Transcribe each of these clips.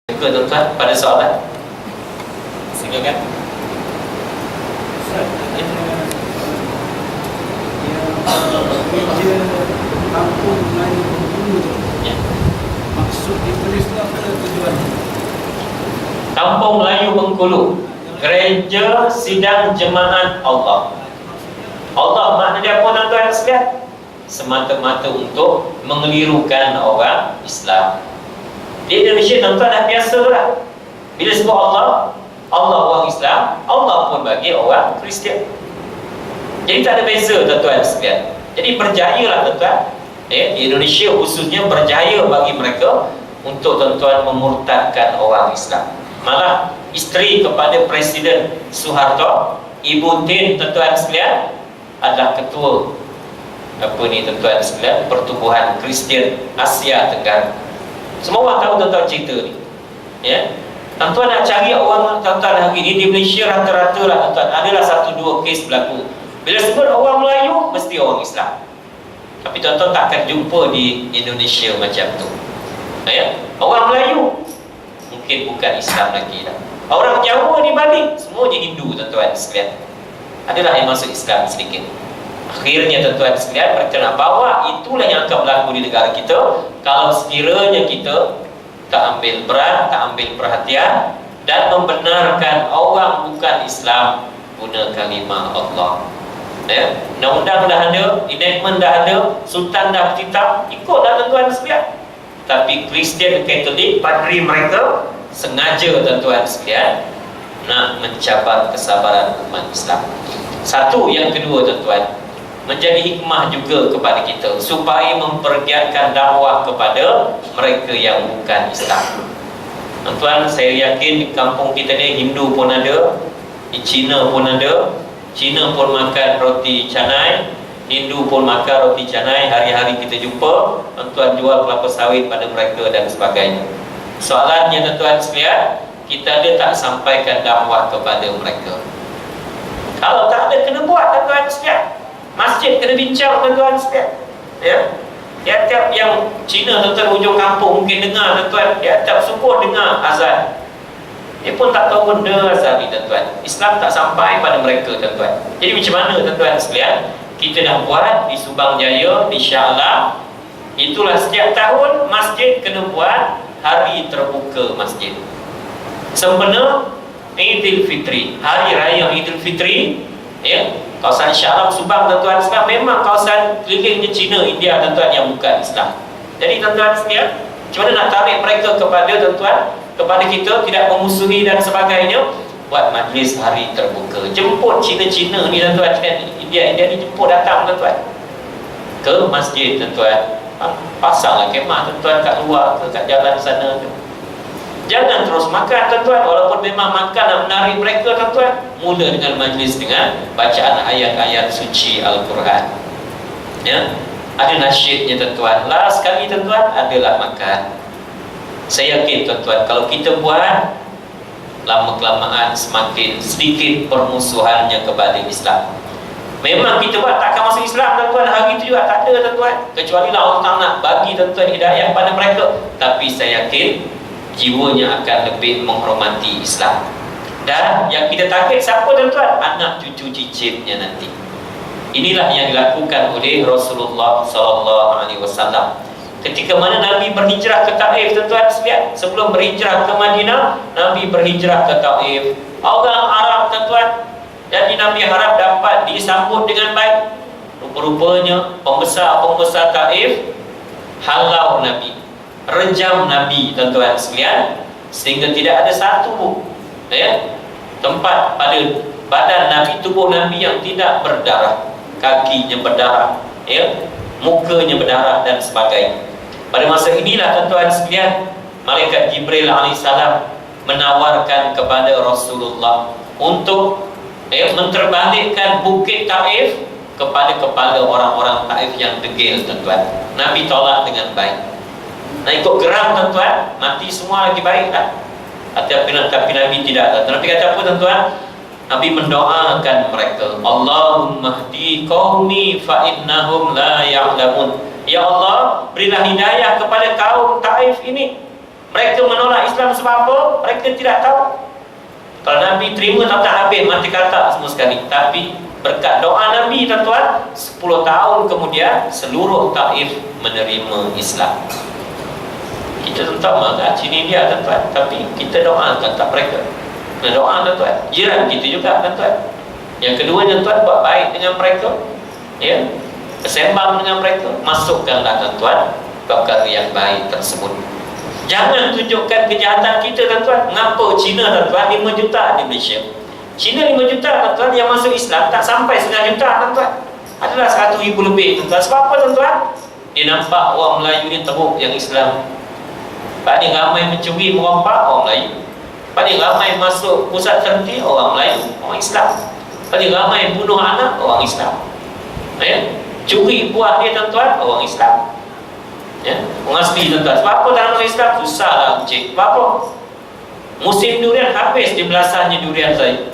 Juga tuan-tuan pada soalan. Silakan. Gereja kampung Melayu Bengkulu tu, Ya. maksud ditulis tu apa tujuannya? Kampung Melayu Bengkulu, Gereja Sidang Jemaat Allah. Allah maknanya apa tuan-tuan sekalian? Semata-mata untuk mengelirukan orang Islam. Di Indonesia tuan-tuan dah biasa lah. Bila sebut Allah, Allah orang Islam, Allah pun bagi orang Kristian. Jadi tak ada beza tuan-tuan sekalian. Jadi berjayalah tuan-tuan, di Indonesia khususnya berjaya bagi mereka untuk tuan-tuan memurtadkan orang Islam. Malah isteri kepada Presiden Soeharto, Ibu Tin tuan-tuan sekalian, adalah ketua tuan-tuan sekalian, Pertubuhan Kristian Asia Tenggara. Semua orang tahu tuan-tuan cerita ni. Ya. Tuan-tuan nak cari orang tuan-tuan hari ni di Malaysia rata-rata lah tuan-tuan, adalah 1-2 kes berlaku. Bila sebut orang Melayu, mesti orang Islam. Tapi tuan-tuan takkan jumpa di Indonesia macam tu. Ya. Orang Melayu mungkin bukan Islam lagi dah. Orang Jawa di Bali semuanya Hindu tuan-tuan sekalian. Adalah yang masuk Islam sedikit. Akhirnya tuan-tuan sekalian, mereka nak bawa itulah yang akan berlaku di negara kita kalau sekiranya kita tak ambil berat, tak ambil perhatian dan membenarkan orang bukan Islam guna kalimah Allah. Ya, undang-undang dah ada, enactment dah ada, sultan dah bertitah, ikutlah tuan-tuan sekalian. Tapi Kristian Katolik, padri mereka sengaja tuan-tuan sekalian nak mencabar kesabaran umat Islam. Satu, yang kedua tuan-tuan, menjadi hikmah juga kepada kita supaya mempergiatkan dakwah kepada mereka yang bukan Islam. Tuan-tuan, saya yakin di kampung kita ni Hindu pun ada, di Cina pun ada. Cina pun makan roti canai, Hindu pun makan roti canai. Hari-hari kita jumpa tuan-tuan jual kelapa sawit pada mereka dan sebagainya. Soalannya tuan-tuan sekalian, kita ada tak sampaikan dakwah kepada mereka? Kalau tak ada, kena buat tuan-tuan sekalian. Masjid kena bincang tuan-tuan sekalian. Ya. Tiap-tiap yang Cina tuan-tuan hujung kampung mungkin dengar tuan-tuan, tiap-tiap subuh dengar azan. Dia pun tak tahu benda asal ni tuan-tuan. Islam tak sampai pada mereka tuan-tuan. Jadi macam mana tuan-tuan sekalian? Kita dah buat di Subang Jaya, di Shah Alam. Itulah setiap tahun masjid kena buat hari terbuka masjid. Sempena Idul Fitri, hari raya Idul Fitri, ya. Kawasan Shah Alam Subang tuan-tuan sekalian memang kawasan kelilingnya Cina, India tuan-tuan yang bukan Islam. Jadi tuan-tuan sekalian, macam mana nak tarik mereka kepada tuan-tuan, kepada kita, tidak memusuhi dan sebagainya? Buat majlis hari terbuka, jemput Cina-Cina ni tuan-tuan, India ni jemput datang tuan-tuan ke masjid tuan-tuan. Pasanglah kemah tuan-tuan kat luar ke, kat jalan sana tu. Jangan terus makan tuan-tuan, walaupun memang makan dan menarik mereka tuan-tuan. Mula dengan majlis dengan bacaan ayat-ayat suci Al-Quran. Ya, ada nasyidnya tuan-tuan. Last sekali tuan-tuan adalah makan. Saya yakin tuan-tuan, kalau kita buat, lama-kelamaan semakin sedikit permusuhannya kepada Islam. Memang kita buat takkan masuk Islam tuan-tuan, hari itu juga tak ada tuan-tuan, kecuali lah Allah nak bagi tuan-tuan hidayah pada mereka. Tapi saya yakin jiwanya akan lebih menghormati Islam. Dan yang kita target siapa tuan-tuan? Anak cucu cicitnya nanti. Inilah yang dilakukan oleh Rasulullah SAW. Ketika mana Nabi berhijrah ke Taif tuan-tuan sekalian, sebelum berhijrah ke Madinah, Nabi berhijrah ke Taif. Orang Arab tuan-tuan, jadi Nabi harap dapat disambut dengan baik. Rupa-rupanya pembesar-pembesar Taif halau Nabi, rejam Nabi tuan-tuan sekalian, sehingga tidak ada satu tempat pada badan Nabi, tubuh Nabi yang tidak berdarah. Kakinya berdarah, mukanya berdarah dan sebagainya. Pada masa inilah tuan-tuan sekalian, Malaikat Jibril alaihissalam menawarkan kepada Rasulullah untuk menterbalikkan bukit Taif kepada kepala orang-orang Taif yang degil tuan-tuan. Nabi tolak dengan baik. Nak ikut geram tuan-tuan, mati semua lagi baik tak? Tapi Nabi tidak. Nabi kata apa tuan-tuan? Nabi mendoakan mereka, Allahumma hdi qaumi fa innahum la ya'lamun. Ya Allah, berilah hidayah kepada kaum Taif ini. Mereka menolak Islam sebab apa? Mereka tidak tahu. Kalau Nabi terima tak habis mati kata semua sekali. Tapi berkat doa Nabi tuan-tuan, 10 tahun kemudian seluruh Taif menerima Islam. Kita tuan-tuan kat sini dia tuan-tuan, tapi kita doakan tak mereka. Kena doa tuan-tuan. Jiran kita juga tuan-tuan. Yang kedua tuan-tuan, buat baik dengan mereka, ya, bersembang dengan mereka, masukkanlah tuan-tuan perkara yang baik tersebut. Jangan tunjukkan kejahatan kita tuan-tuan. Mengapa Cina tuan-tuan 5 juta di Malaysia? Cina 5 juta tuan-tuan yang masuk Islam tak sampai 1/2 juta tuan-tuan. Adalah 100,000 lebih tuan-tuan. Sebab apa tuan-tuan? Dia nampak orang Melayu ni teruk yang Islam. Paling ramai mencuri merompak orang Melayu. Paling ramai masuk pusat terhenti orang Melayu, orang Islam. Paling ramai bunuh anak orang Islam. Ya? Curi buah dia tuan-tuan orang Islam. Ya, orang asli tuan-tuan. Sebab apa dalam orang Islam susahlah encik. Sebab apa? Musim durian habis di belasahnya durian saya.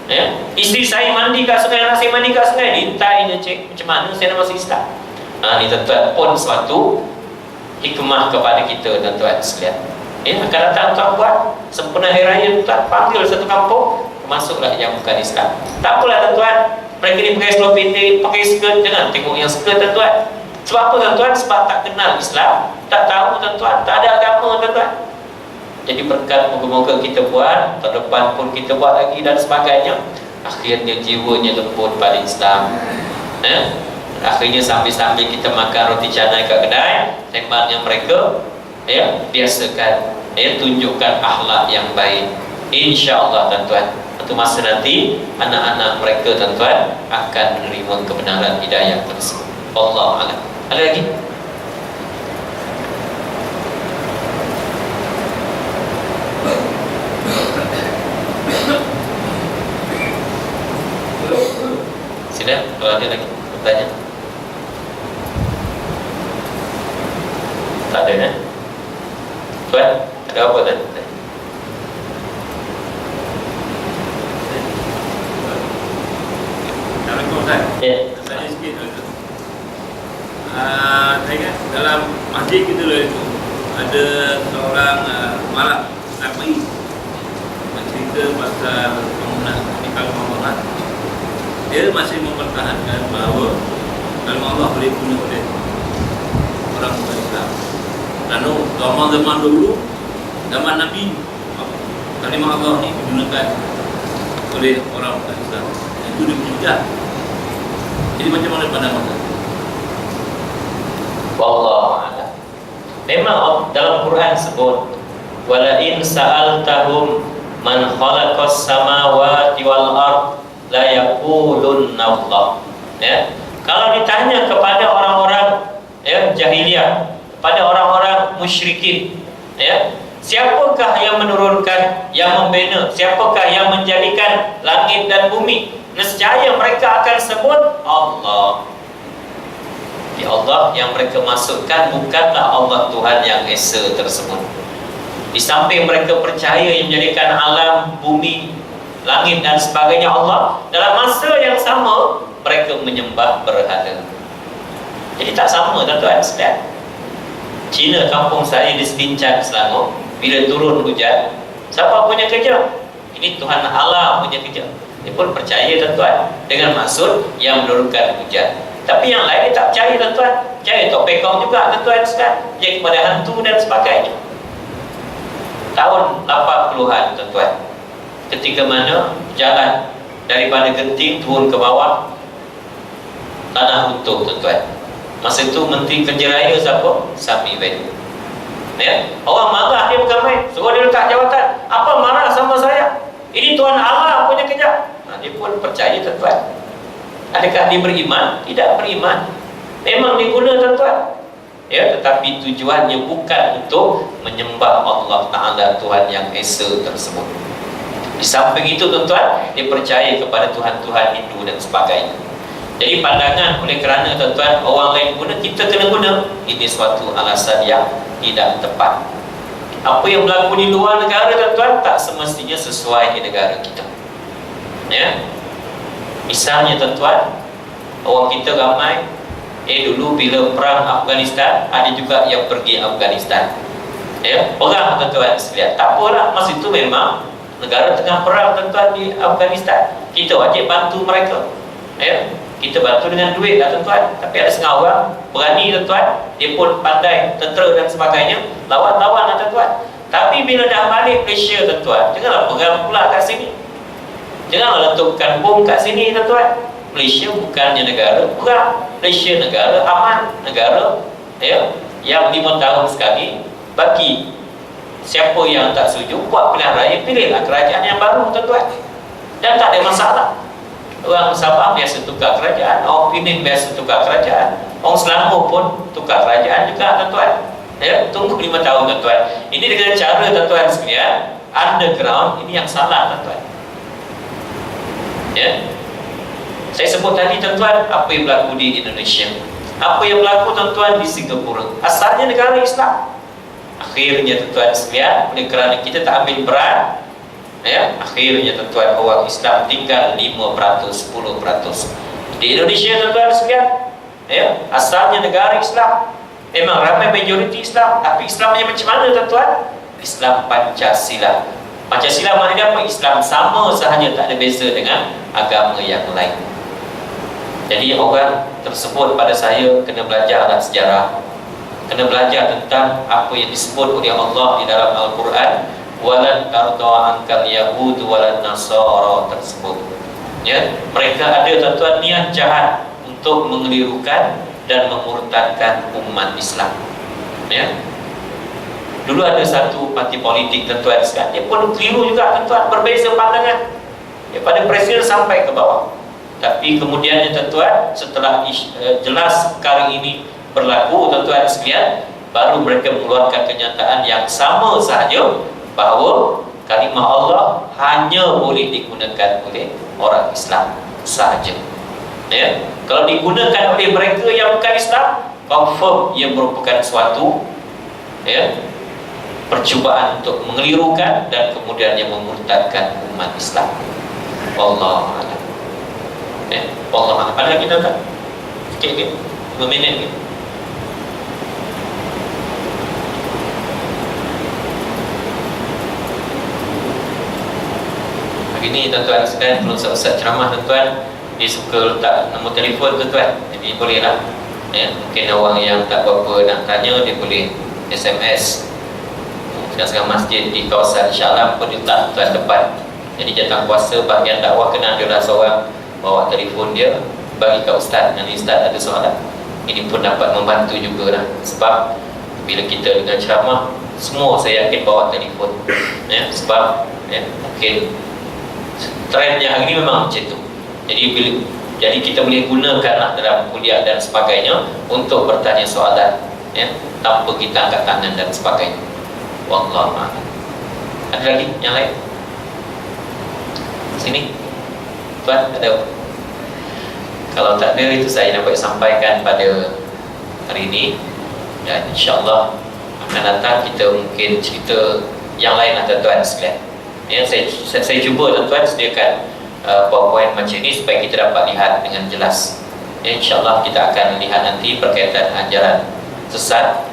Ya, isteri saya mandi kat sungai, anak saya mandi kat sungai, diintai encik. Macam mana saya nak masuk Islam? Ni tuan-tuan pun suatu hikmah kepada kita tuan-tuan sekalian. Ya, akan datang tuan buat sempena hari raya tuan panggil satu kampung, masuklah yang bukan Islam. Tak apalah tuan-tuan, mereka ni pakai seluar pendek, pakai skirt, jangan tengok yang skirt tuan-tuan. Sebab apa tuan-tuan? Sebab tak kenal Islam, tak tahu tuan-tuan, tak ada agama tuan-tuan. Jadi berkat moga-moga kita buat, tahun depan pun kita buat lagi dan sebagainya. Akhirnya jiwanya lembut pada Islam. Akhirnya sambil-sambil kita makan roti canai kat kedai, sembangnya mereka, ya, biasakan, ya, tunjukkan akhlak yang baik. InsyaAllah tuan-tuan, satu masa nanti anak-anak mereka tuan-tuan akan menerima kebenaran hidayah tersebut. Allah a'lam. Ada lagi? Sila, kalau ada lagi bertanya. Tak ada, Tuan, ada apa tuan? Assalamualaikum Ustaz. Ya. Tanya sikit saya ingat dalam masjid kita dulu itu ada seorang malak Nabi bercerita pasal penggunaan kalam Allah. Dia masih mempertahankan bahawa kalam Allah boleh guna oleh orang bukan Islam. Lalu zaman dulu, zaman Nabi, kalimah Allah ni digunakan oleh orang bukan Islam. Itu dibujak. Jadi macam mana pandangan Ustaz? Wallahu a'lam. Memang dalam Quran sebut wala in sa'altahum man khalaqas samawati wal ard la yaqulunna Allah. Ya. Kalau ditanya kepada orang-orang, ya, jahiliyah, kepada orang-orang musyrikin, ya, siapakah yang menurunkan, yang membina, siapakah yang menjadikan langit dan bumi? Nescaya mereka akan sebut Allah. Ya, Allah yang mereka masukkan bukanlah Allah Tuhan yang Esa tersebut. Di samping mereka percaya yang menjadikan alam, bumi, langit dan sebagainya Allah, dalam masa yang sama mereka menyembah berhala. Jadi tak sama tuan-tuan sekalian. Cina kampung saya di Serincan Selangor, bila turun hujan, siapa punya kerja? Ini Tuhan Allah punya kerja. Dia pun percaya tuan-tuan dengan maksud yang menurunkan hujan. Tapi yang lain dia tak percaya tuan-tuan. Percaya Tok Pekong juga tuan-tuan sekalian, percaya kepada hantu dan sebagainya. Tahun 80-an tuan-tuan, ketika mana jalan daripada Genting turun ke bawah, tanah runtuh tuan-tuan. Masa itu Menteri Kerja Raya siapa? Sami Value. Ya, orang marah dia bukan main, suruh dia letak jawatan. Apa marah sama saya? Ini Tuhan Allah punya kerja. Dia pun percaya tuan-tuan. Adakah dia beriman? Tidak beriman. Memang diguna tuan-tuan, ya, tetapi tujuannya bukan untuk menyembah Allah Ta'ala Tuhan yang Esa tersebut. Di samping itu tuan-tuan, dia percaya kepada Tuhan-Tuhan Hindu dan sebagainya. Jadi pandangan oleh kerana tuan-tuan orang lain guna, kita kena guna, ini suatu alasan yang tidak tepat. Apa yang berlaku di luar negara tuan-tuan tak semestinya sesuai di negara kita. Ya. Misalnya tuan-tuan, orang kita ramai, dulu bila perang Afghanistan, ada juga yang pergi Afghanistan. Ya, perang tuan-tuan sekalian. Tak apalah, masa itu memang negara tengah perang tuan-tuan di Afghanistan. Kita wajib bantu mereka. Ya, kita bantu dengan duit lah tuan-tuan. Tapi ada setengah orang berani tuan-tuan, dia pun pandai tentera dan sebagainya, lawan-lawan lah tuan-tuan. Tapi bila dah balik Malaysia tuan-tuan, janganlah perang pula kat sini. Janganlah letakkan bom kat sini tuan-tuan. Malaysia bukannya negara perang. Malaysia negara aman, negara yang 5 tahun sekali bagi siapa yang tak setuju buat pilihan raya, pilihlah kerajaan yang baru tuan-tuan, dan tak ada masalah. Orang Sabah biasa tukar kerajaan, orang Pening biasa tukar kerajaan, orang Selangor pun tukar kerajaan juga tuan-tuan. Tunggu 5 tahun tuan-tuan. Ini dengan cara tuan-tuan sekalian underground, ini yang salah tuan-tuan. Saya sebut tadi tuan-tuan apa yang berlaku di Indonesia, apa yang berlaku tuan-tuan di Singapura. Asalnya negara Islam, akhirnya tuan-tuan sekalian, oleh kerana kita tak ambil peran, akhirnya tuan-tuan orang Islam tinggal 5%, 10%. Di Indonesia tuan-tuan sekalian, asalnya negara Islam, memang ramai majoriti Islam, tapi Islamnya macam mana tuan-tuan? Islam Pancasila. Pancasila maknanya apa? Islam sama sahaja, tak ada beza dengan agama yang lain. Jadi orang tersebut pada saya kena belajarlah sejarah, kena belajar tentang apa yang disebut oleh Allah di dalam Al-Quran, walan tarda ankal yahud walan nasara tersebut. Mereka ada tuan-tuan niat jahat untuk mengelirukan dan memurtadkan umat Islam. Dulu ada satu parti politik tuan-tuan sekalian, dia pun keliru juga tuan-tuan, berbeza pandangan daripada presiden sampai ke bawah. Tapi kemudiannya tuan-tuan, setelah jelas perkara ini berlaku tuan-tuan sekalian, baru mereka mengeluarkan kenyataan yang sama sahaja, bahawa kalimah Allah hanya boleh digunakan oleh orang Islam sahaja. Kalau digunakan oleh mereka yang bukan Islam, confirm ia merupakan suatu percubaan untuk mengelirukan dan kemudian yang memurtadkan umat Islam. Wallahu a'lam. Wallahu a'lam. Ada lagi tak? Sikit-sikit, 5 minit. Hari ni tuan-tuan sekalian, kalau ustaz ceramah tuan-tuan, dia suka letak nombor telefon tuan-tuan. Jadi bolehlah, mungkin orang yang tak berapa nak tanya, dia boleh SMS. Sekarang masjid di kawasan Shah Alam pun letak tuan depan. Jadi jatah kuasa bahagian dakwah kena adalah seorang bawa telefon dia bagi kat ustaz. Nanti ustaz ada soalan, ini pun dapat membantu jugalah. Sebab bila kita dengan ceramah, semua saya yakin bawa telefon, sebab mungkin trendnya hari ini memang macam tu. Jadi kita boleh gunakanlah dalam kuliah dan sebagainya untuk bertanya soalan, tanpa kita angkat tangan dan sebagainya. Wallahu a'lam. Ada lagi yang lain? Sini tuan, ada? Kalau tak ada, itu saya dapat sampaikan pada hari ini, dan insyaAllah akan datang kita mungkin cerita yang lain lah tuan-tuan sekalian. Saya cuba tuan-tuan sediakan PowerPoint macam ini supaya kita dapat lihat dengan jelas. InsyaAllah kita akan lihat nanti berkaitan ajaran sesat,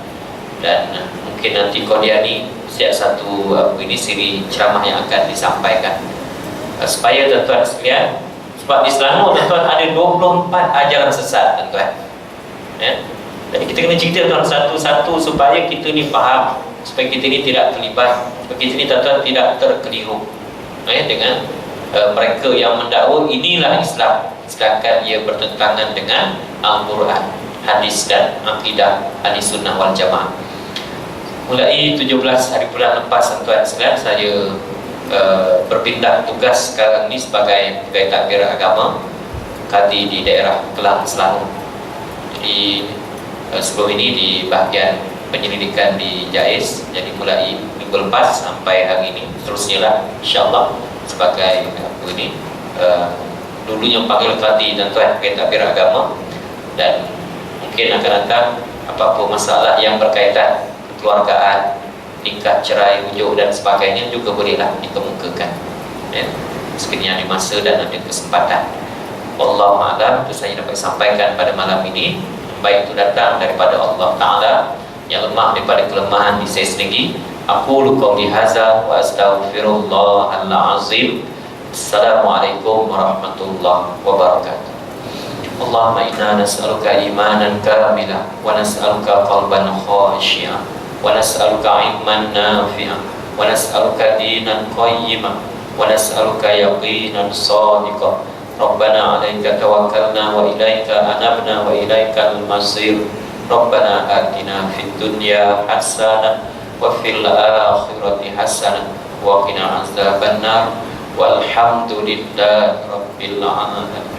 dan mungkin nanti Qadiani setiap satu siri ceramah yang akan disampaikan, supaya tuan-tuan sekalian, sebab di Selangor tuan-tuan ada 24 ajaran sesat tuan-tuan. Jadi kita kena cerita tuan satu-satu supaya kita ni faham, supaya kita ni tidak terlibat, supaya kita ni tuan-tuan tidak terkeliru dengan mereka yang mendakwa inilah Islam, sedangkan ia bertentangan dengan Al-Quran, hadis dan akidah ahli sunnah wal jamaah. Mulai 17 hari bulan lepas tuan-tuan sekalian, saya berpindah tugas sekarang ni sebagai pegawai takbir agama Kadi di daerah Kelang, Selangor. Jadi sebelum ini di bahagian penyelidikan di JAIS. Jadi mulai minggu lepas sampai hari ini, seterusnya lah insyaAllah sebagai dulunya panggil Kadi tuan-tuan, pegawai takbir agama, dan mungkin akan datang apa-apa masalah yang berkaitan kekeluargaan, nikah, cerai, rujuk dan sebagainya juga bolehlah dikemukakan, sekiranya ada masa dan ada kesempatan. Wallahu a'lam. Itu saya dapat sampaikan pada malam ini, baik itu datang daripada Allah Ta'ala yang lemah daripada kelemahan di saya sendiri. Aqulu qawli hadza wa astaghfirullahal azim. Assalamualaikum warahmatullahi wabarakatuh. Allahumma inna nas'aluka imanan kamila wa nas'aluka qalban khashi'an wa nas'aluka ilman nafi'an wa nas'aluka dinan qayyiman wa nas'aluka yaqinan sadiqan. Rabbana 'alaika tawakkalna wa ilaika anabna wa ilaikal masir. Rabbana atina fid dunya hasanah wa fil akhirati hasanah wa qina azabannar. Walhamdulillahi rabbil alamin.